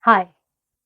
Hi,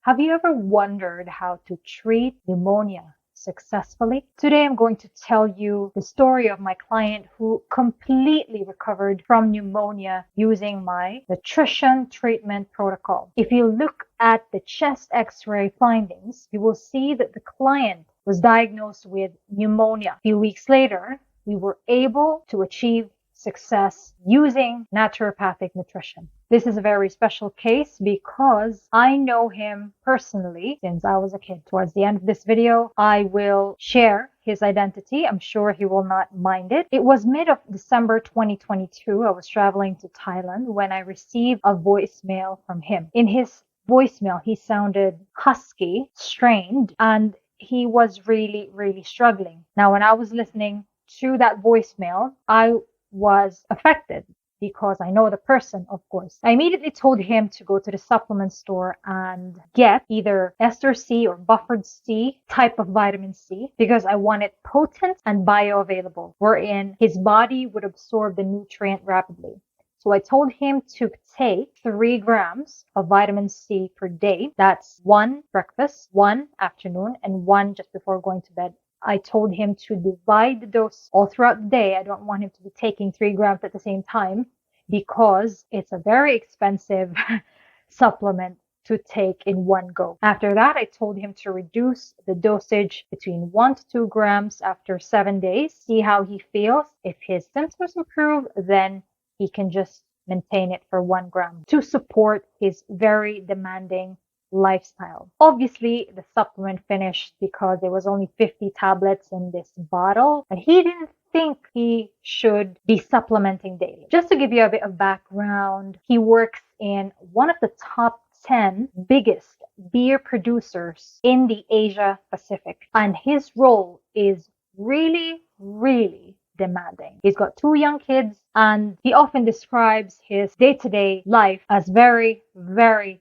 have you ever wondered how to treat pneumonia successfully? Today I'm going to tell you the story of my client who completely recovered from pneumonia using my nutrition treatment protocol. If you look at the chest X-ray findings, you will see that the client was diagnosed with pneumonia. A few weeks later, we were able to achieve success using naturopathic nutrition. This is a very special case because I know him personally since I was a kid. Towards the end of this video, I will share his identity. I'm sure he will not mind it. It was mid of December 2022. I was traveling to Thailand when I received a voicemail from him. In his voicemail, he sounded husky, strained, and he was really struggling. Now, when I was listening to that voicemail, I was affected because I know the person, of course. I immediately told him to go to the supplement store and get either ester C or buffered C type of vitamin C because I want it potent and bioavailable, wherein his body would absorb the nutrient rapidly. So I told him to take 3 grams of vitamin C per day. That's 1 breakfast, 1 afternoon, and 1 just before going to bed. I told him to divide the dose all throughout the day. I don't want him to be taking 3 grams at the same time because it's a very expensive supplement to take in one go. After that, I told him to reduce the dosage between 1 to 2 grams after 7 days, see how he feels. If his symptoms improve, then he can just maintain it for 1 gram to support his very demanding lifestyle. Obviously, the supplement finished because there was only 50 tablets in this bottle, and he didn't think he should be supplementing daily. Just to give you a bit of background, he works in one of the top 10 biggest beer producers in the Asia Pacific, and his role is really demanding. He's got 2 young kids, and he often describes his day-to-day life as very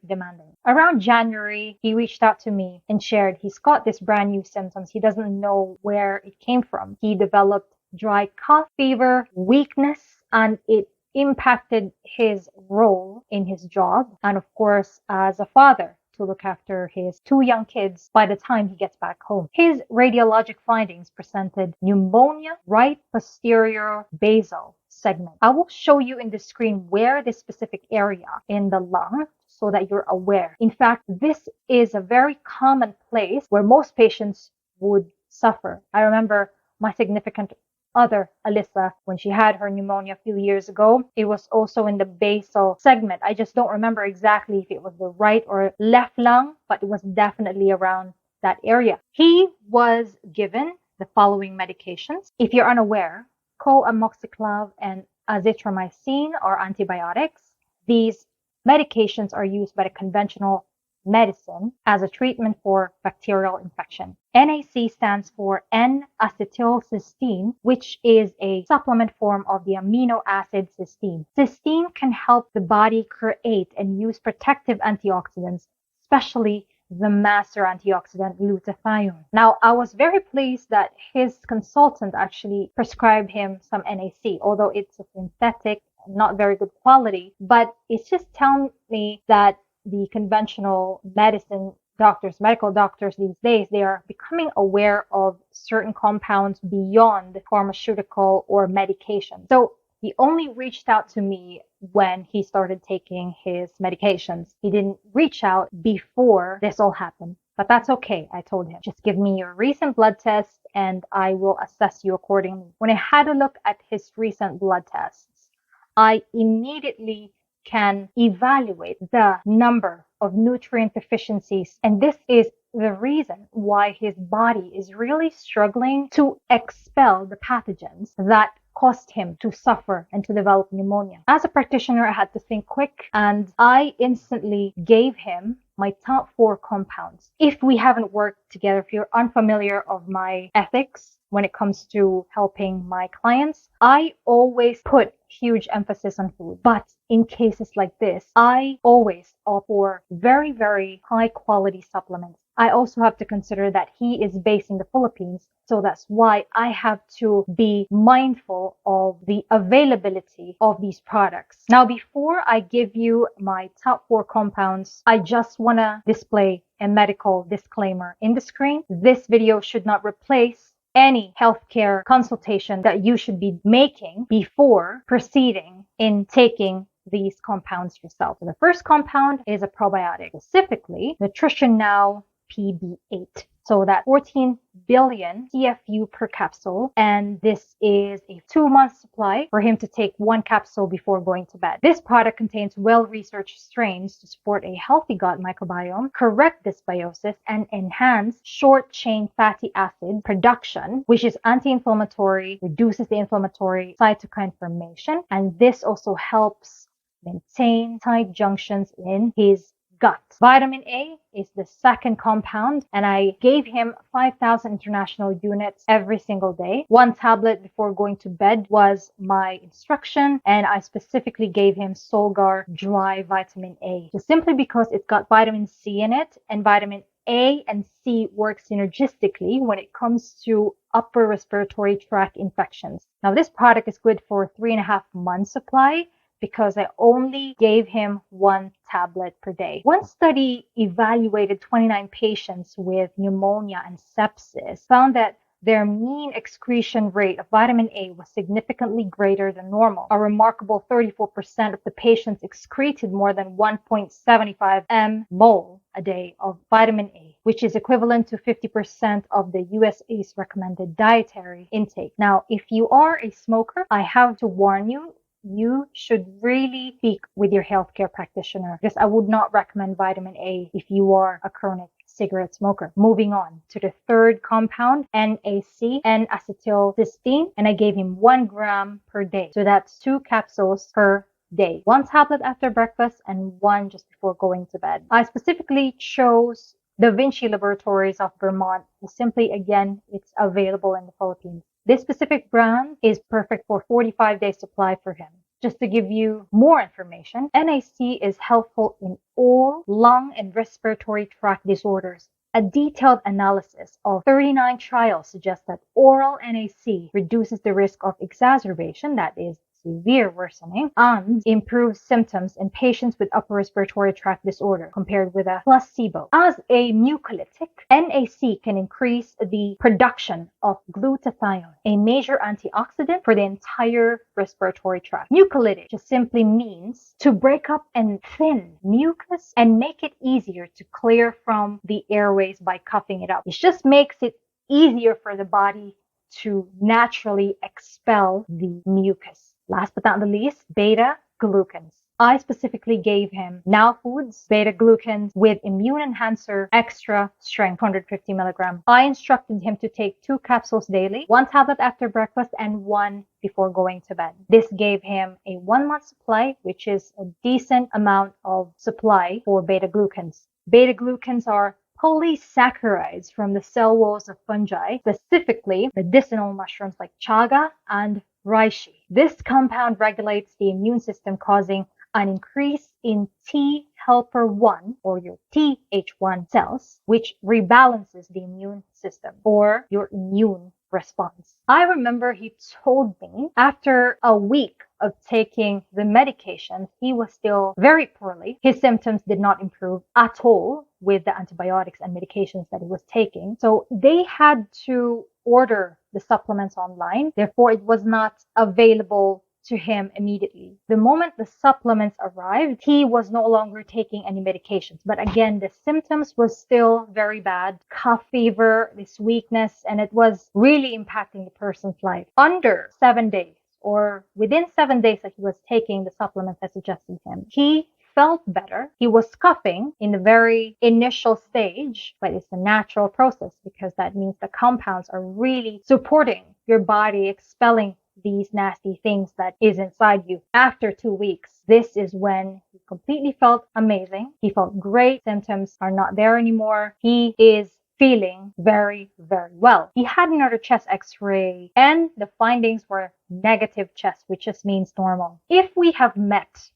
demanding. Around January, he reached out to me and shared he's got this brand new symptoms. He doesn't know where it came from. He developed dry cough, fever, weakness, and it impacted his role in his job and, of course, as a father to look after his 2 young kids by the time he gets back home. His radiologic findings presented pneumonia, right posterior basal segment. I will show you in the screen where this specific area in the lung so that you're aware. In fact, this is a very common place where most patients would suffer. I remember my significant other, Alyssa, when she had her pneumonia a few years ago, it was also in the basal segment. I just don't remember exactly if it was the right or left lung, but it was definitely around that area. He was given the following medications. If you're unaware, co-amoxiclav and azithromycin are antibiotics. These medications are used by the conventional medicine as a treatment for bacterial infection. NAC stands for N-Acetyl Cysteine, which is a supplement form of the amino acid cysteine. Cysteine can help the body create and use protective antioxidants, especially the master antioxidant glutathione. Now, I was very pleased that his consultant actually prescribed him some NAC, although it's a synthetic, not very good quality, but it's just telling me that the conventional medicine doctors, medical doctors these days, they are becoming aware of certain compounds beyond pharmaceutical or medication. So he only reached out to me when he started taking his medications. He didn't reach out before this all happened. But that's okay, I told him. Just give me your recent blood test and I will assess you accordingly. When I had a look at his recent blood tests, I immediately can evaluate the number of nutrient deficiencies. And this is the reason why his body is really struggling to expel the pathogens that caused him to suffer and to develop pneumonia. As a practitioner, I had to think quick and I instantly gave him my top 4 compounds. If we haven't worked together, if you're unfamiliar of my ethics when it comes to helping my clients, I always put huge emphasis on food. But in cases like this, I always opt for very high quality supplements. I also have to consider that he is based in the Philippines. So that's why I have to be mindful of the availability of these products. Now, before I give you my top 4 compounds, I just want to display a medical disclaimer in the screen. This video should not replace any healthcare consultation that you should be making before proceeding in taking these compounds yourself. So the first compound is a probiotic, specifically Nutrition Now PB8. So that 14 billion CFU per capsule, and this is a 2-month supply for him to take 1 capsule before going to bed. This product contains well-researched strains to support a healthy gut microbiome, correct dysbiosis, and enhance short-chain fatty acid production, which is anti-inflammatory, reduces the inflammatory cytokine formation, and this also helps maintain tight junctions in his gut. Vitamin A is the second compound, and I gave him 5,000 international units every single day. 1 tablet before going to bed was my instruction, and I specifically gave him Solgar Dry Vitamin A, just simply because it's got vitamin C in it, and vitamin A and C work synergistically when it comes to upper respiratory tract infections. Now, this product is good for 3.5 months supply, because I only gave him 1 tablet per day. One study evaluated 29 patients with pneumonia and sepsis, found that their mean excretion rate of vitamin A was significantly greater than normal. A remarkable 34% of the patients excreted more than 1.75 mmol a day of vitamin A, which is equivalent to 50% of the USA's recommended dietary intake. Now, if you are a smoker, I have to warn you, you should really speak with your healthcare practitioner, because I would not recommend vitamin A if you are a chronic cigarette smoker. Moving on to the third compound, N-Acetyl Cysteine, and I gave him 1 gram per day. So that's 2 capsules per day. 1 tablet after breakfast and 1 just before going to bed. I specifically chose Da Vinci Laboratories of Vermont. Simply, again, it's available in the Philippines. This specific brand is perfect for 45-day supply for him. Just to give you more information, NAC is helpful in all lung and respiratory tract disorders. A detailed analysis of 39 trials suggests that oral NAC reduces the risk of exacerbation, that is, severe worsening, and improves symptoms in patients with upper respiratory tract disorder compared with a placebo. As a mucolytic, NAC can increase the production of glutathione, a major antioxidant for the entire respiratory tract. Mucolytic just simply means to break up and thin mucus and make it easier to clear from the airways by cuffing it up. It just makes it easier for the body to naturally expel the mucus. Last but not the least, Beta-Glucans. I specifically gave him Now Foods Beta-Glucans with Immune Enhancer Extra Strength 150 milligrams. I instructed him to take 2 capsules daily, 1 tablet after breakfast and 1 before going to bed. This gave him a 1-month supply, which is a decent amount of supply for Beta-Glucans. Beta-Glucans are polysaccharides from the cell walls of fungi, specifically medicinal mushrooms like chaga and reishi. This compound regulates the immune system, causing an increase in T helper 1 or your Th1 cells, which rebalances the immune system or your immune response. I remember he told me after a week of taking the medication, he was still very poorly. His symptoms did not improve at all with the antibiotics and medications that he was taking. So they had to order the supplements online. Therefore, it was not available to him immediately. The moment the supplements arrived, he was no longer taking any medications. But again, the symptoms were still very bad. Cough, fever, this weakness, and it was really impacting the person's life. Under 7 days, or within 7 days that he was taking the supplements I suggested him, he felt better. He was coughing in the very initial stage, but it's a natural process because that means the compounds are really supporting your body expelling these nasty things that is inside you. After 2 weeks, this is when he completely felt amazing. He felt great. Symptoms are not there anymore. He is feeling very, very well. He had another chest X-ray and the findings were negative chest, which just means normal. If we have met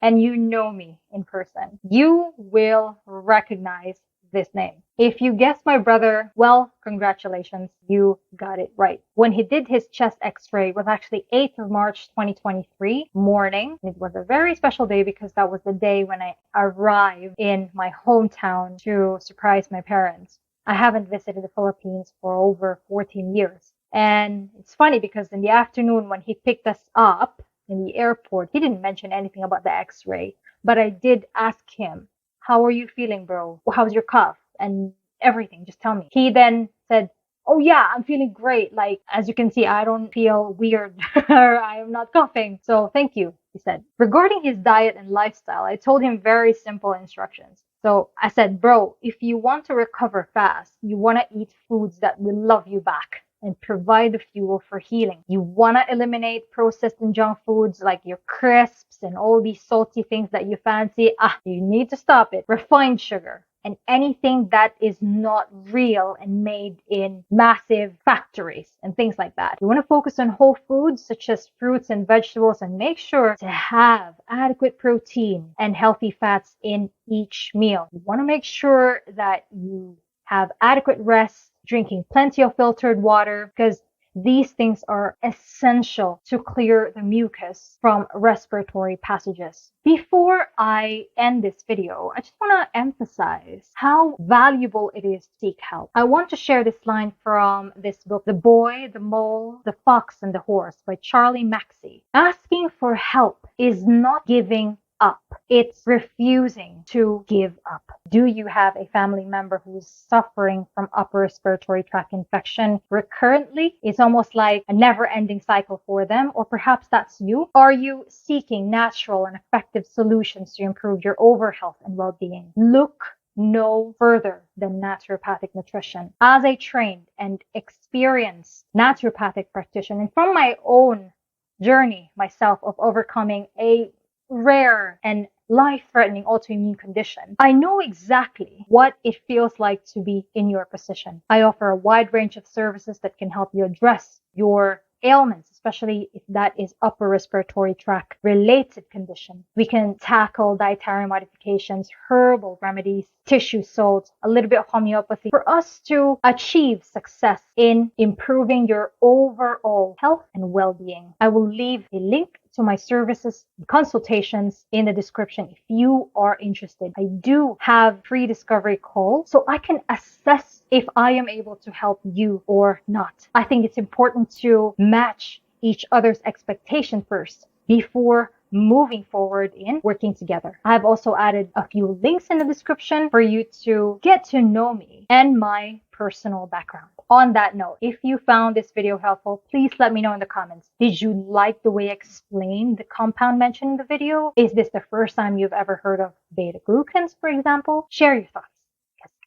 and you know me in person, you will recognize this name. If you guessed my brother, well, congratulations, you got it right. When he did his chest x-ray, it was actually 8th of March 2023 morning. It was a very special day because that was the day when I arrived in my hometown to surprise my parents. I haven't visited the Philippines for over 14 years. And it's funny because in the afternoon when he picked us up in the airport, he didn't mention anything about the x-ray, but I did ask him, how are you feeling, bro? How's your cough? And everything, just tell me. He then said, oh yeah, I'm feeling great. Like, as you can see, I don't feel weird or I am not coughing. So thank you, he said. Regarding his diet and lifestyle, I told him very simple instructions. So I said, bro, if you want to recover fast, you want to eat foods that will love you back and provide the fuel for healing. You want to eliminate processed and junk foods like your crisps and all these salty things that you fancy. You need to stop it. Refined sugar and anything that is not real and made in massive factories and things like that. You want to focus on whole foods such as fruits and vegetables and make sure to have adequate protein and healthy fats in each meal. You want to make sure that you have adequate rest, drinking plenty of filtered water, because these things are essential to clear the mucus from respiratory passages. Before I end this video, I just want to emphasize how valuable it is to seek help. I want to share this line from this book, The Boy, the Mole, the Fox, and the Horse by Charlie Mackesy. Asking for help is not giving up. It's refusing to give up. Do you have a family member who's suffering from upper respiratory tract infection recurrently? It's almost like a never-ending cycle for them, or perhaps that's you. Are you seeking natural and effective solutions to improve your overall health and well-being? Look no further than naturopathic nutrition. As a trained and experienced naturopathic practitioner, and from my own journey myself of overcoming a rare and life-threatening autoimmune condition, I know exactly what it feels like to be in your position. I offer a wide range of services that can help you address your ailments, especially if that is upper respiratory tract related condition. We can tackle dietary modifications, herbal remedies, tissue salts, a little bit of homeopathy for us to achieve success in improving your overall health and well-being. I will leave a link to my services and consultations in the description if you are interested. I do have free discovery calls so I can assess if I am able to help you or not. I think it's important to match each other's expectation first before moving forward in working together. I've also added a few links in the description for you to get to know me and my personal background. On that note, if you found this video helpful, please let me know in the comments. Did you like the way I explained the compound mentioned in the video? Is this the first time you've ever heard of Beta-Glucans, for example? Share your thoughts.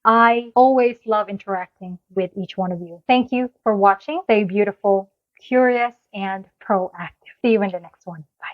I always love interacting with each one of you. Thank you for watching. Stay beautiful, curious, and proactive. See you in the next one. Bye.